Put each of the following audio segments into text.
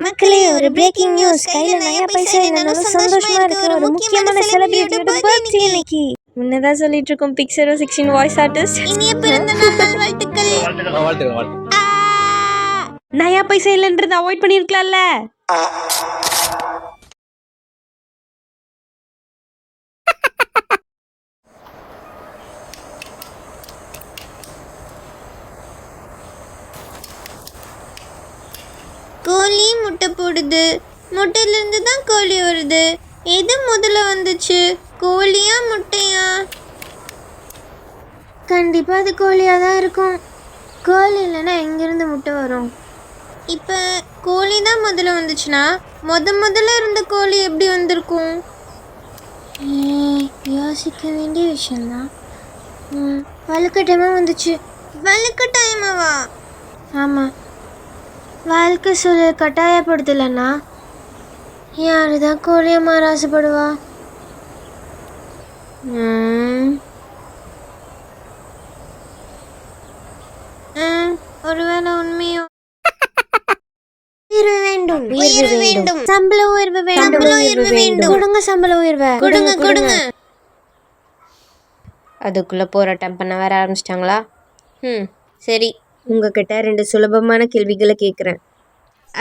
மக்களே, ஒரு breaking news. கையில நிறைய பைசா இல்லைனாலும் சந்தோஷமா இருக்க ஒரு முக்கியமான செலிபிரிட்டியோட பர்த்டே இன்னைக்கு. முன்னதான் சொல்லிட்டு இருக்கோம், பிக்சரோ 16 வாய்ஸ் ஆர்டிஸ்ட். இனிய பிறந்த நாள் நல்வாழ்த்துக்கள். நயா பைசா இல்லைன்றதை அவாய்ட் பண்ணிருக்கலாம்ல. கோழி முட்டை போடுது, முட்டையிலேருந்து தான் கோழி வருது. எது முதல்ல வந்துச்சு, கோழியா முட்டையா? கண்டிப்பாக அது கோழியாக தான் இருக்கும். கோழி இல்லைன்னா எங்கேருந்து முட்டை வரும்? இப்போ கோழி தான் முதல்ல வந்துச்சுன்னா முதல்ல இருந்த கோழி எப்படி வந்திருக்கும்? யோசிக்க வேண்டிய விஷயந்தான். வழுக்கட்டாயமாக வந்துச்சு. வழுக்கட்டாயமாவா? ஆமாம். வாழ்க்கை சூழல் கட்டாயப்படுத்தலைன்னா யாரு தான் கோழியை மாற ஆசைப்படுவா? ஒருவேளை உண்மையோ? உயர்வு வேண்டும், சம்பள உயர்வு வேண்டும். கொடுங்க சம்பள உயர்வை, கொடுங்க. அதுக்குள்ள போராட்டம் பண்ண வேற ஆரம்பிச்சிட்டாங்களா? சரி, உங்ககிட்ட 2 சுலபமான கேள்விகளை கேட்குறேன்.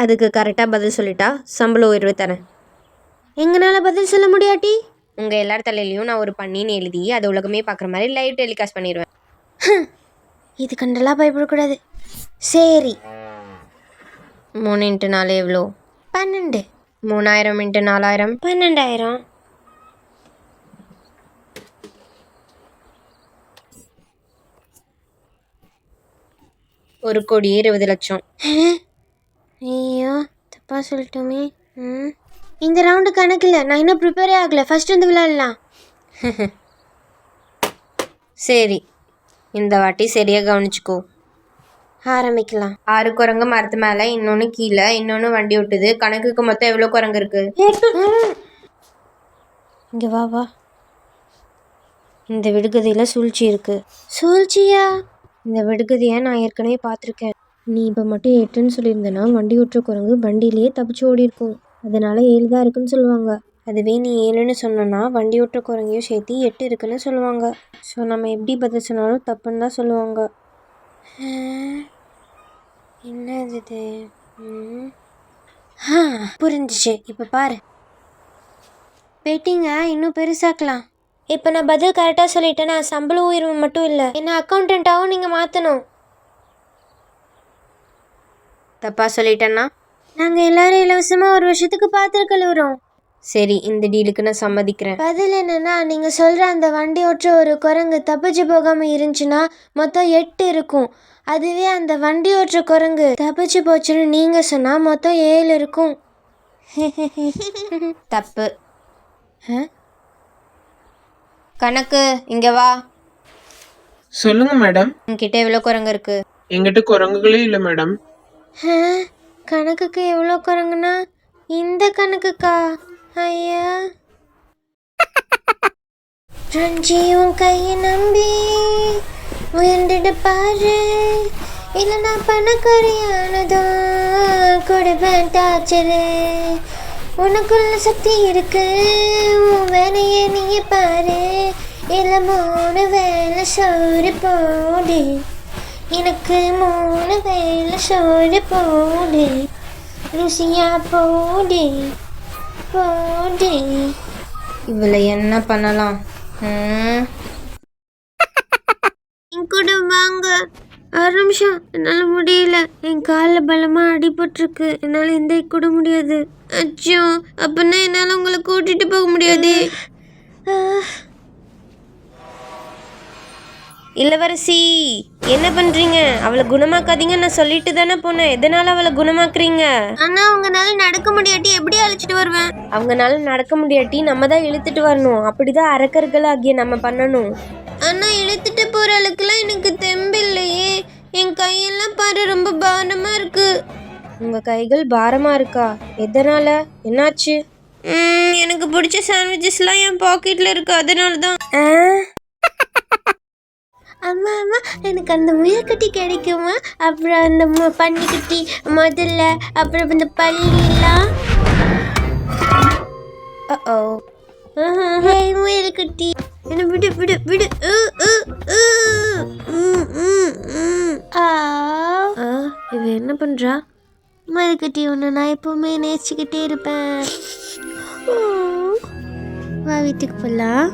அதுக்கு கரெக்டாக பதில் சொல்லிட்டா சம்பள உயர்வு தரேன். எங்களால் பதில் சொல்ல முடியாட்டி உங்கள் எல்லார் தலையிலையும் நான் ஒரு பண்ணின்னு எழுதி அதை உலகமே பார்க்குற மாதிரி லைவ் டெலிகாஸ்ட் பண்ணிடுவேன். இது கண்டெல்லாம் பயப்படக்கூடாது. சரி, 3 × 4 எவ்வளோ? 12. 3000 × 4000 12,000. ஒரு கோடி 20 லட்சம். ஐயோ, தப்பா சொல்லிட்டோமே. இந்த ரவுண்டு கணக்கில் நான் இன்னும் ப்ரிப்பேரே ஆகலை. ஃபர்ஸ்ட் வந்து விளையாடலாம். சரி, இந்த வாட்டி சரியாக கவனிச்சுக்கோ. ஆரம்பிக்கலாம். 6 குரங்கு மரத்து மேலே, இன்னொன்று கீழே, இன்னொன்று வண்டி விட்டுது. கணக்குக்கு மொத்தம் எவ்வளோ குரங்கு இருக்கு? இங்கே வா. இந்த விடுகதையில் சூழ்ச்சி இருக்கு. சூழ்ச்சியா? இந்த விடுகதையை நான் ஏற்கனவே பார்த்துருக்கேன். நீ இப்போ மட்டும் 8ன்னு சொல்லியிருந்தேன்னா வண்டி ஓட்டுற குரங்கு வண்டியிலேயே தப்பிச்சு ஓடி இருக்கும். அதனால 7 தான் இருக்குன்னு சொல்லுவாங்க. அதுவே நீ 7ன்னு சொன்னோன்னா வண்டி ஓட்டுற குரங்கையும் சேர்த்து 8 இருக்குன்னு சொல்லுவாங்க. ஸோ நம்ம எப்படி பதில் சொன்னாலும் தப்புன்னு தான் சொல்லுவாங்க. என்னது இது? புரிஞ்சிச்சு. இப்போ பாரு, பேட்டிங்க இன்னும் பெருசாக்கலாம். இப்போ நான் பதில் கரெக்டாக சொல்லிட்டேன்னா சம்பள உயர்வு மட்டும் இல்லை, என்ன அக்கௌண்டண்ட்டாகவும் நீங்கள் மாற்றணும். தப்பாக சொல்லிட்டேன்னா நாங்கள் எல்லாரும் இலவசமாக 1 வருஷத்துக்கு பாத்திரம் கழுவுறோம். சரி, இந்த டீலுக்கு நான் சம்மதிக்கிறேன். பதில் என்னன்னா, நீங்கள் சொல்கிற அந்த வண்டி ஓட்டுற ஒரு குரங்கு தப்பிச்சு போகாமல் இருந்துச்சுன்னா மொத்தம் 8 இருக்கும். அதுவே அந்த வண்டி ஓட்டுற குரங்கு தப்பிச்சு போச்சுன்னு நீங்கள் சொன்னால் மொத்தம் 7 இருக்கும். தப்பு. கணக்கு, இங்கே வா. சொல்லுங்க மேடம். உங்ககிட்ட எவ்வளோ குரங்கு இருக்கு? எங்கிட்ட குரங்குகளே இல்லை மேடம். கணக்குக்கு எவ்வளோ குரங்குனா இந்த கணக்குக்கா? ஐயா, ரஞ்சியும் கையை நம்பி உயர்ந்துட்டு பாரு, இல்லை நான் பணக்காரியானதும் கொடுப்பேன் டாச்சரு. உனக்குள்ள சக்தி இருக்கு, உன் வேலையை நீயே பாரு, இல்லை 3 வேளை சோறு போடு, எனக்கு 3 வேளை சோறு போடு, ருசியா போடு. இவளை என்ன பண்ணலாம்? என் கூட வாங்க. 1 நிமிஷம், என்னால் முடியல. என் காலில் பலமாக அடிபட்டிருக்கு. என்னால் எந்த கூட முடியாது. அச்சோ, அப்படின்னா என்னால் உங்களை கூட்டிகிட்டு போக முடியாது. இளவரசி, என்ன பண்ணுறீங்க? அவளை குணமாக்காதீங்க நான் சொல்லிட்டு தானே போனேன். எதனால் அவளை குணமாக்குறீங்க? ஆனால் அவங்கனால நடக்க முடியாட்டி எப்படி அழைச்சிட்டு வருவேன்? அவங்கனால நடக்க முடியாட்டி நம்ம தான் இழுத்துட்டு வரணும். அப்படிதான் அரக்கர்கள் ஆகிய நம்ம பண்ணணும். ஆனால் இழுத்துட்டு போகிற அளவுக்குலாம் எனக்கு தெம்பு இல்லையே. என் கையெல்லாம் பாரு, ரொம்ப பாரமாக இருக்கு. உங்கள் கைகள் பாரமாக இருக்கா? எதனால்? என்னாச்சு? எனக்கு பிடிச்ச சாண்ட்விச்சஸ்லாம் என் பாக்கெட்டில் இருக்கு, அதனால தான். அம்மா அம்மா எனக்கு அந்த முயல்குட்டி கிடைக்குமா? அப்புறம் அந்த பன்னிக்குட்டி முதல்ல, அப்புறம் இந்த பள்ளிலாம். ஓ முயல்குட்டி என்ன விடு விடு விடு. இவ என்ன பண்றா? முயல்குட்டி ஒன்று நான் எப்பவுமே நேசிச்சுக்கிட்டே இருப்பேன். வா வீட்டுக்கு போகலாம்.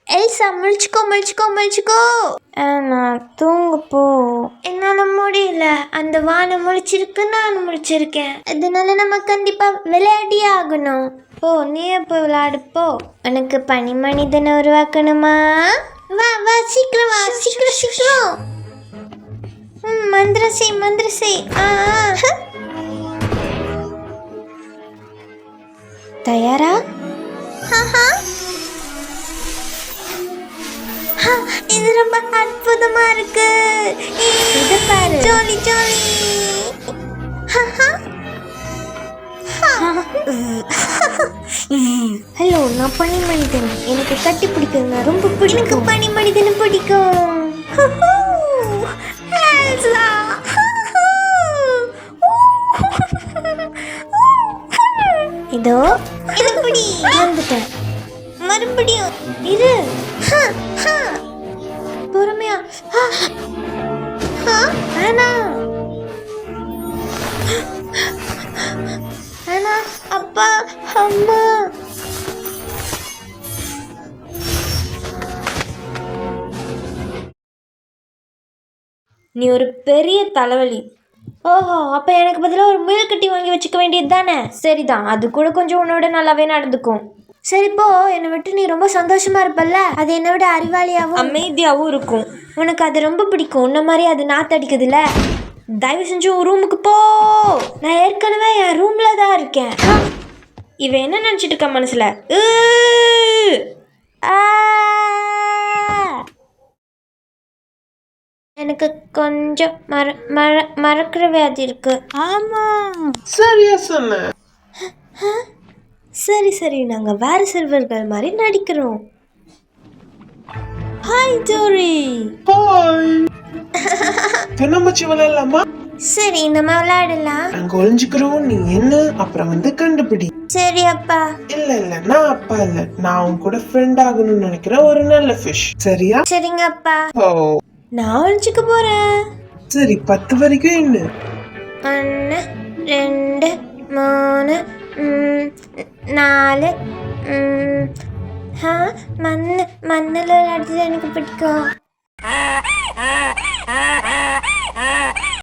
எல்சா முழிச்சுக்கோ முழிச்சுக்கோ முழிச்சுக்கோ. நான் தூங்க போ. என்னால முடியல. அந்த வானம் முழிச்சிருக்கு, நான் முழிச்சிருக்கேன். அதனால நம்ம கண்டிப்பா விளையாடியே ஆகணும். போ, நீ எப்போ விளையாடு போ. உனக்கு பனி மனிதனை உருவாக்கணுமா? வா வா சீக்கிரம் வா, சீக்கிரம் சீக்கிரம். மந்திரம் செய் மந்திரம் செய். தயாரா? இது ரொம்ப அற்புதமா இருக்கு. இது பாரு, ஜாலி ஜாலி. ஹலோ, நான் பனி மனிதன். எனக்கு கட்டி பிடிக்குங்க, ரொம்ப பிடிக்கும். எனக்கு பனி மனிதனை பிடிக்கும். இதோ இது பிடி. வந்துட்டேன். மறுபடியும் இரு. பொறுமையா. ஆனா ஆனா அப்பா அம்மா. நீ ஒரு பெரிய தலைவலி. ஓஹோ, அப்போ எனக்கு பதிலாக ஒரு முயல் கட்டி வாங்கி வச்சுக்க வேண்டியது தானே? சரிதான், அது கூட கொஞ்சம் உன்னோட நல்லாவே நடந்துக்கும். சரிப்போ, என்னை விட்டு நீ ரொம்ப சந்தோஷமா இருப்பல்ல, அது என்னை விட அறிவாளியாகவும் அமைதியாகவும் இருக்கும். உனக்கு அது ரொம்ப பிடிக்கும். உன்ன மாதிரி அது நாத்தடிக்குதுல்ல. தயவு செஞ்சு உன் ரூமுக்கு போ. நான் ஏற்கனவே என் ரூம்ல தான் இருக்கேன். இவன் என்ன நினச்சிட்டு இருக்க மனசுல? எனக்கு கொஞ்சம் மறக்கிற வியாதி இருக்கு. ஆமா, சரியா சொன்ன. சரி சரி, நாங்க வேற சிறுவர்கள் மாதிரி நடிக்கிறோம். ஹாய் ஜோரி. ஹாய். கண்ணாமூச்சி விளையாடலாமா? சரி, நம்ம விளையாடலாம். நாங்க ஒளிஞ்சுக்கிறோம், நீ என்ன அப்புறம் வந்து கண்டுபிடி. சரி அப்பா. இல்ல இல்ல, நான் அப்பா இல்ல, நான் உன் கூட ஃப்ரெண்ட் ஆகணும்னு நினைக்கிற ஒரு நல்ல ஃபிஷ். சரியா? சரிங்க அப்பா. ஓ, நான் ஒளிஞ்சுக்க போறேன். சரி, 10 வரைக்கும் என்ன? 1 2 3 4. மண்ணில் விளையாடுறது எனக்கு பிடிக்கும்.